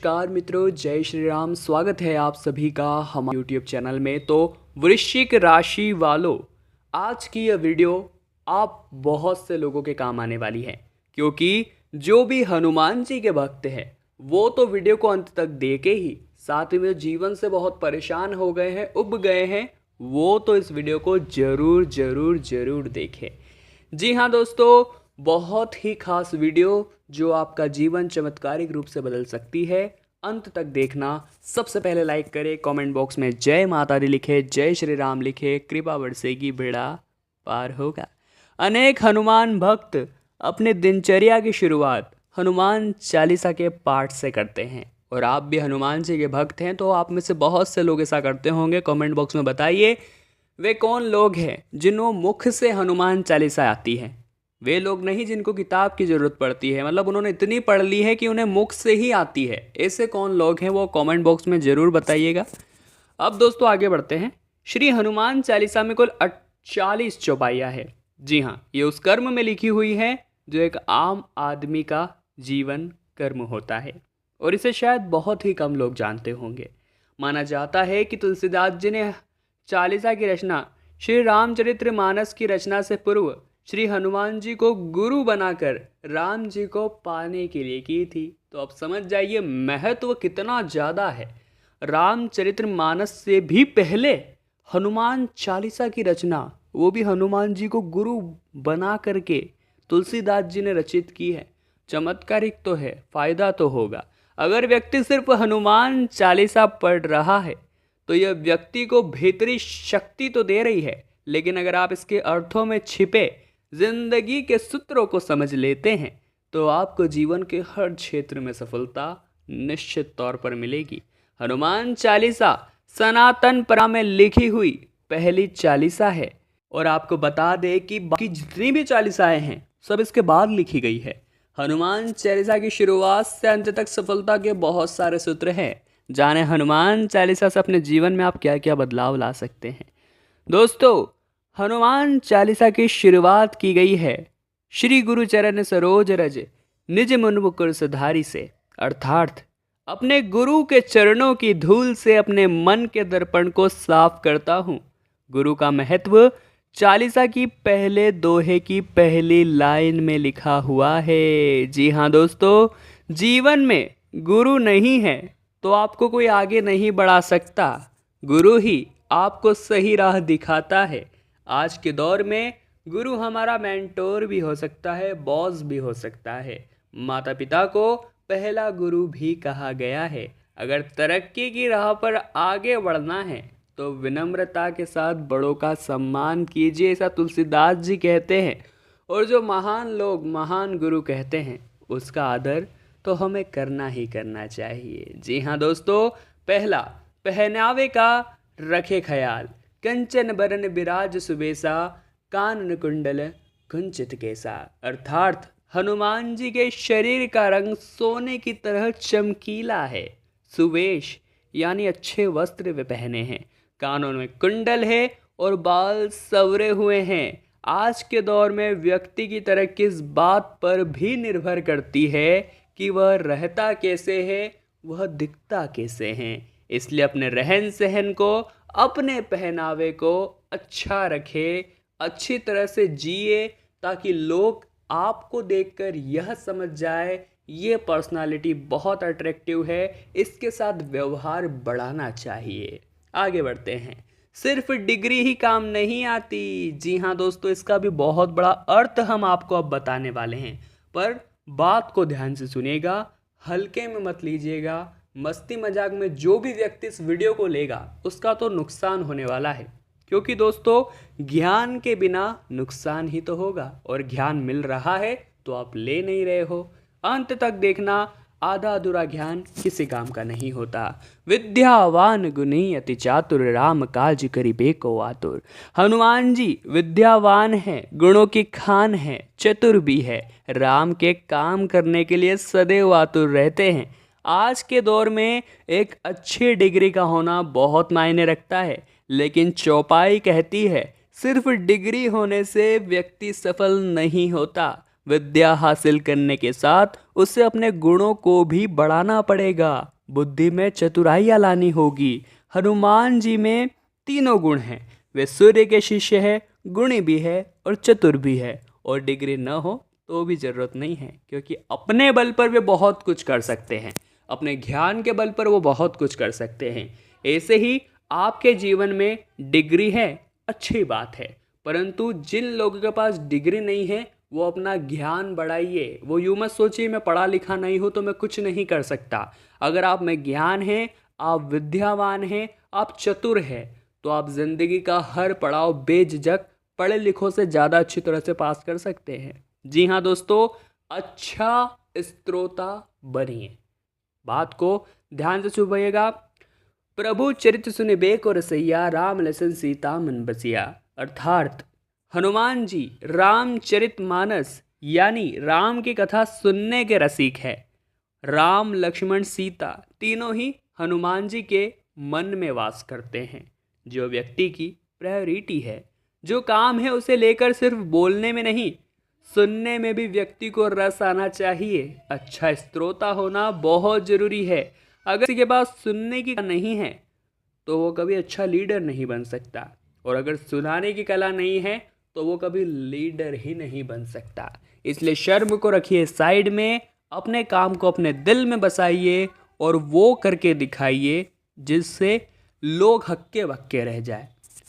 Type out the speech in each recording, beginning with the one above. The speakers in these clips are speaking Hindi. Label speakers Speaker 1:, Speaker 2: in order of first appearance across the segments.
Speaker 1: नमस्कार मित्रों, जय श्री राम। स्वागत है आप सभी का हमारे YouTube चैनल में। तो वृश्चिक राशि वालों, आज की यह वीडियो आप बहुत से लोगों के काम आने वाली है, क्योंकि जो भी हनुमान जी के भक्त हैं वो तो वीडियो को अंत तक देखे ही, साथ में जीवन से बहुत परेशान हो गए हैं, उब गए हैं, वो तो इस वीडियो को जरूर जरूर जरूर देखें। जी हाँ दोस्तों, बहुत ही खास वीडियो जो आपका जीवन चमत्कारिक रूप से बदल सकती है। अंत तक देखना। सबसे पहले लाइक करें, कमेंट बॉक्स में जय माता दी लिखे, जय श्री राम लिखे, कृपा बरसेगी बेड़ा पार होगा। अनेक हनुमान भक्त अपने दिनचर्या की शुरुआत हनुमान चालीसा के पाठ से करते हैं, और आप भी हनुमान जी के भक्त हैं तो आप में से बहुत से लोग ऐसा करते होंगे। कमेंट बॉक्स में बताइए वे कौन लोग हैं जिन्हों मुख से हनुमान चालीसा आती है। वे लोग नहीं जिनको किताब की ज़रूरत पड़ती है, मतलब उन्होंने इतनी पढ़ ली है कि उन्हें मुख से ही आती है। ऐसे कौन लोग हैं वो कमेंट बॉक्स में ज़रूर बताइएगा। अब दोस्तों आगे बढ़ते हैं। श्री हनुमान चालीसा में कुल 40 चौपाइयाँ है। जी हाँ, ये उस कर्म में लिखी हुई है जो एक आम आदमी का जीवन कर्म होता है, और इसे शायद बहुत ही कम लोग जानते होंगे। माना जाता है कि तुलसीदास जी ने चालीसा की रचना श्री रामचरितमानस की रचना से पूर्व श्री हनुमान जी को गुरु बनाकर राम जी को पाने के लिए की थी। तो अब समझ जाइए महत्व कितना ज़्यादा है। रामचरितमानस से भी पहले हनुमान चालीसा की रचना, वो भी हनुमान जी को गुरु बना करके तुलसीदास जी ने रचित की है। चमत्कारिक तो है, फायदा तो होगा। अगर व्यक्ति सिर्फ हनुमान चालीसा पढ़ रहा है तो यह व्यक्ति को भीतरी शक्ति तो दे रही है, लेकिन अगर आप इसके अर्थों में छिपे जिंदगी के सूत्रों को समझ लेते हैं तो आपको जीवन के हर क्षेत्र में सफलता निश्चित तौर पर मिलेगी। हनुमान चालीसा सनातन परंपरा में लिखी हुई पहली चालीसा है, और आपको बता दें कि बाकी जितनी भी चालीसाएं हैं सब इसके बाद लिखी गई है। हनुमान चालीसा की शुरुआत से अंत तक सफलता के बहुत सारे सूत्र हैं। जाने हनुमान चालीसा से अपने जीवन में आप क्या क्या बदलाव ला सकते हैं। दोस्तों, हनुमान चालीसा की शुरुआत की गई है श्री गुरु चरण सरोज रज निज मन मुकुर सुधारी से, अर्थात अपने गुरु के चरणों की धूल से अपने मन के दर्पण को साफ करता हूँ। गुरु का महत्व चालीसा की पहले दोहे की पहली लाइन में लिखा हुआ है। जी हाँ दोस्तों, जीवन में गुरु नहीं है तो आपको कोई आगे नहीं बढ़ा सकता। गुरु ही आपको सही राह दिखाता है। आज के दौर में गुरु हमारा मेंटोर भी हो सकता है, बॉस भी हो सकता है। माता पिता को पहला गुरु भी कहा गया है। अगर तरक्की की राह पर आगे बढ़ना है तो विनम्रता के साथ बड़ों का सम्मान कीजिए, ऐसा तुलसीदास जी कहते हैं। और जो महान लोग महान गुरु कहते हैं उसका आदर तो हमें करना ही करना चाहिए। जी हाँ दोस्तों, पहला, पहनावे का रखे ख्याल। कंचन बरन बिराज सुबेसा, कानन कुंडल कुंचित केसा, अर्थात हनुमान जी के शरीर का रंग सोने की तरह चमकीला है। सुवेश यानी अच्छे वस्त्र वे पहने हैं, कानों में कुंडल है और बाल संवरे हुए हैं। आज के दौर में व्यक्ति की तरह किस बात पर भी निर्भर करती है कि वह रहता कैसे है, वह दिखता कैसे है। इसलिए अपने रहन सहन को, अपने पहनावे को अच्छा रखे, अच्छी तरह से जिए, ताकि लोग आपको देखकर यह समझ जाए ये पर्सनालिटी बहुत अट्रैक्टिव है, इसके साथ व्यवहार बढ़ाना चाहिए। आगे बढ़ते हैं। सिर्फ डिग्री ही काम नहीं आती। जी हाँ दोस्तों, इसका भी बहुत बड़ा अर्थ हम आपको अब बताने वाले हैं, पर बात को ध्यान से सुनिएगा, हल्के में मत लीजिएगा। मस्ती मजाक में जो भी व्यक्ति इस वीडियो को लेगा उसका तो नुकसान होने वाला है, क्योंकि दोस्तों ज्ञान के बिना नुकसान ही तो होगा, और ज्ञान मिल रहा है तो आप ले नहीं रहे हो। अंत तक देखना, आधा अधूरा ज्ञान किसी काम का नहीं होता। विद्यावान गुणी अति चातुर, राम काज करिबे को आतुर। हनुमान जी विद्यावान हैं, गुणों की खान है, चतुर भी है, राम के काम करने के लिए सदैव आतुर रहते हैं। आज के दौर में एक अच्छी डिग्री का होना बहुत मायने रखता है, लेकिन चौपाई कहती है सिर्फ डिग्री होने से व्यक्ति सफल नहीं होता, विद्या हासिल करने के साथ उसे अपने गुणों को भी बढ़ाना पड़ेगा। बुद्धि में चतुराइयाँ लानी होगी। हनुमान जी में तीनों गुण हैं। वे सूर्य के शिष्य है, गुणी भी है और चतुर भी है। और डिग्री न हो तो भी जरूरत नहीं है, क्योंकि अपने बल पर वे बहुत कुछ कर सकते हैं। अपने ज्ञान के बल पर वो बहुत कुछ कर सकते हैं। ऐसे ही आपके जीवन में डिग्री है, अच्छी बात है, परंतु जिन लोगों के पास डिग्री नहीं है वो अपना ज्ञान बढ़ाइए। वो यूं मत सोचिए मैं पढ़ा लिखा नहीं हूँ तो मैं कुछ नहीं कर सकता। अगर आप में ज्ञान है, आप विद्यावान हैं, आप चतुर हैं, तो आप जिंदगी का हर पड़ाव बेझिझक पढ़े लिखों से ज़्यादा अच्छी तरह से पास कर सकते हैं। जी हाँ दोस्तों, अच्छा श्रोता बनिए। बात को ध्यान से सुनिएगा। प्रभु चरित सुनिबे को रसैया, राम लसन सीता मन बसिया। अर्थात हनुमान जी रामचरित मानस यानी राम की कथा सुनने के रसिक है। राम लक्ष्मण सीता तीनों ही हनुमान जी के मन में वास करते हैं। जो व्यक्ति की प्रायोरिटी है, जो काम है, उसे लेकर सिर्फ बोलने में नहीं, सुनने में भी व्यक्ति को रस आना चाहिए। अच्छा श्रोता होना बहुत जरूरी है। अगर किसी के पास सुनने की कला नहीं है तो वो कभी अच्छा लीडर नहीं बन सकता, और अगर सुनाने की कला नहीं है तो वो कभी लीडर ही नहीं बन सकता। इसलिए शर्म को रखिए साइड में, अपने काम को अपने दिल में बसाइए और वो करके दिखाइए जिससे लोग हक्के बक्के रह जाए,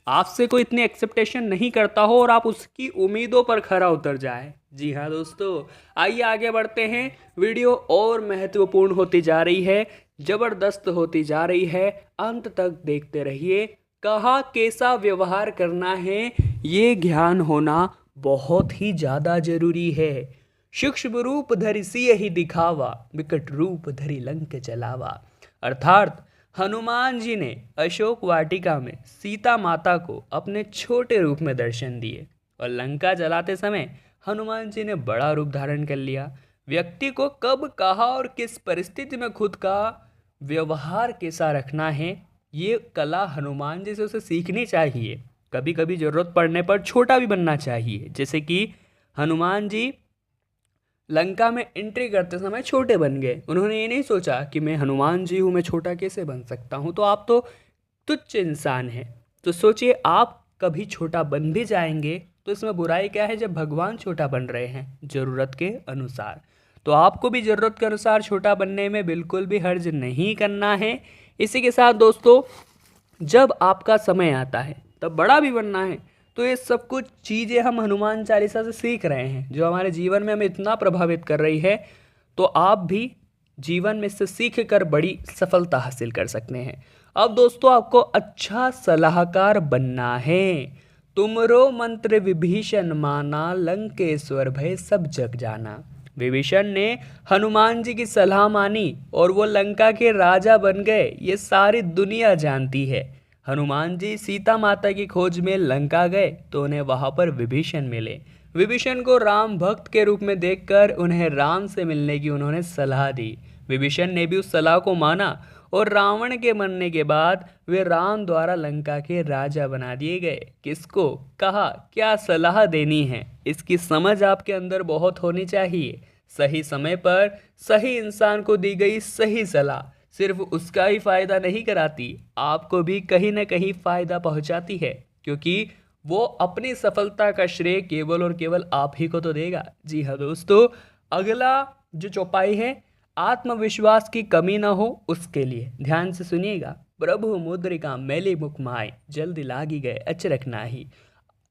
Speaker 1: आपसे कोई इतनी एक्सेप्टेशन नहीं करता हो और आप उसकी उम्मीदों पर खरा उतर जाए। जी हाँ दोस्तों, आइए आगे बढ़ते हैं। वीडियो और महत्वपूर्ण होती जा रही है, जबरदस्त होती जा रही है, अंत तक देखते रहिए। कहाँ कैसा व्यवहार करना है ये ज्ञान होना बहुत ही ज़्यादा जरूरी है। सूक्ष्म रूप धरि सिय ही दिखावा, विकट रूप धरि लंक जलावा। अर्थात हनुमान जी ने अशोक वाटिका में सीता माता को अपने छोटे रूप में दर्शन दिए और लंका जलाते समय हनुमान जी ने बड़ा रूप धारण कर लिया। व्यक्ति को कब, कहाँ और किस परिस्थिति में खुद का व्यवहार कैसा रखना है, ये कला हनुमान जी से उसे सीखनी चाहिए। कभी कभी ज़रूरत पड़ने पर छोटा भी बनना चाहिए, जैसे कि हनुमान जी लंका में एंट्री करते समय छोटे बन गए। उन्होंने ये नहीं सोचा कि मैं हनुमान जी हूँ, मैं छोटा कैसे बन सकता हूँ। तो आप तो तुच्छ इंसान हैं, तो सोचिए आप कभी छोटा बन भी जाएंगे तो इसमें बुराई क्या है जब भगवान छोटा बन रहे हैं ज़रूरत के अनुसार। तो आपको भी ज़रूरत के अनुसार छोटा बनने में बिल्कुल भी हर्ज नहीं करना है। इसी के साथ दोस्तों, जब आपका समय आता है तब बड़ा भी बनना है। तो ये सब कुछ चीज़ें हम हनुमान चालीसा से सीख रहे हैं, जो हमारे जीवन में हमें इतना प्रभावित कर रही है। तो आप भी जीवन में से सीख कर बड़ी सफलता हासिल कर सकते हैं। अब दोस्तों, आपको अच्छा सलाहकार बनना है। तुमरो मंत्र विभीषण माना, लंकेश्वर भय सब जग जाना। विभीषण ने हनुमान जी की सलाह मानी और वो लंका के राजा बन गए, ये सारी दुनिया जानती है। हनुमान जी सीता माता की खोज में लंका गए तो उन्हें वहां पर विभीषण मिले। विभीषण को राम भक्त के रूप में देखकर उन्हें राम से मिलने की उन्होंने सलाह दी। विभीषण ने भी उस सलाह को माना और रावण के मरने के बाद वे राम द्वारा लंका के राजा बना दिए गए। किसको, कहा, क्या सलाह देनी है, इसकी समझ आपके अंदर बहुत होनी चाहिए। सही समय पर सही इंसान को दी गई सही सलाह सिर्फ उसका ही फायदा नहीं कराती, आपको भी कहीं ना कहीं फायदा पहुंचाती है, क्योंकि वो अपनी सफलता का श्रेय केवल और केवल आप ही को तो देगा। जी हाँ दोस्तों, अगला जो चौपाई है, आत्मविश्वास की कमी ना हो उसके लिए ध्यान से सुनिएगा। प्रभु मुद्रिका मैली मुख माय, जल्दी लागी गए अचरक नाही।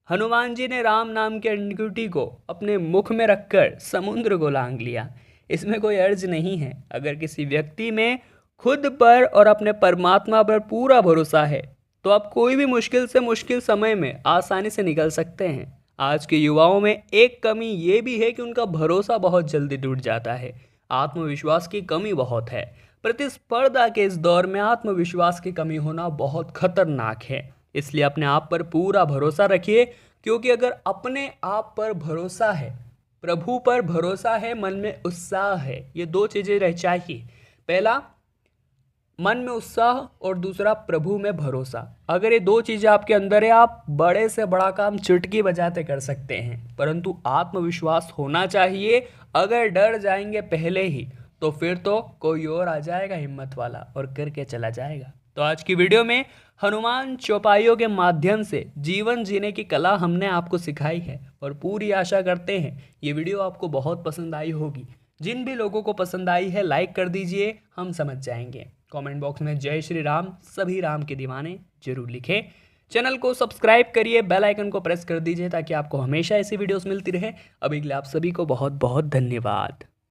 Speaker 1: हनुमान जी ने राम नाम के अंगूठी को अपने मुख में रखकर समुद्र को लांघ लिया। इसमें कोई अर्ज नहीं है। अगर किसी व्यक्ति में खुद पर और अपने परमात्मा पर पूरा भरोसा है तो आप कोई भी मुश्किल से मुश्किल समय में आसानी से निकल सकते हैं। आज के युवाओं में एक कमी ये भी है कि उनका भरोसा बहुत जल्दी टूट जाता है। आत्मविश्वास की कमी बहुत है। प्रतिस्पर्धा के इस दौर में आत्मविश्वास की कमी होना बहुत खतरनाक है। इसलिए अपने आप पर पूरा भरोसा रखिए, क्योंकि अगर अपने आप पर भरोसा है, प्रभु पर भरोसा है, मन में उत्साह है, ये दो चीज़ें रह चाहिए। पहला, मन में उत्साह और दूसरा प्रभु में भरोसा। अगर ये दो चीज़ें आपके अंदर है, आप बड़े से बड़ा काम चुटकी बजाते कर सकते हैं। परंतु आत्मविश्वास होना चाहिए। अगर डर जाएंगे पहले ही तो फिर तो कोई और आ जाएगा हिम्मत वाला और करके चला जाएगा। तो आज की वीडियो में हनुमान चौपाइयों के माध्यम से जीवन जीने की कला हमने आपको सिखाई है और पूरी आशा करते हैं ये वीडियो आपको बहुत पसंद आई होगी। जिन भी लोगों को पसंद आई है लाइक कर दीजिए, हम समझ जाएंगे। कमेंट बॉक्स में जय श्री राम सभी राम के दीवाने जरूर लिखें। चैनल को सब्सक्राइब करिए, बेल आइकन को प्रेस कर दीजिए ताकि आपको हमेशा ऐसी वीडियोस मिलती रहे। अभी के लिए आप सभी को बहुत बहुत धन्यवाद।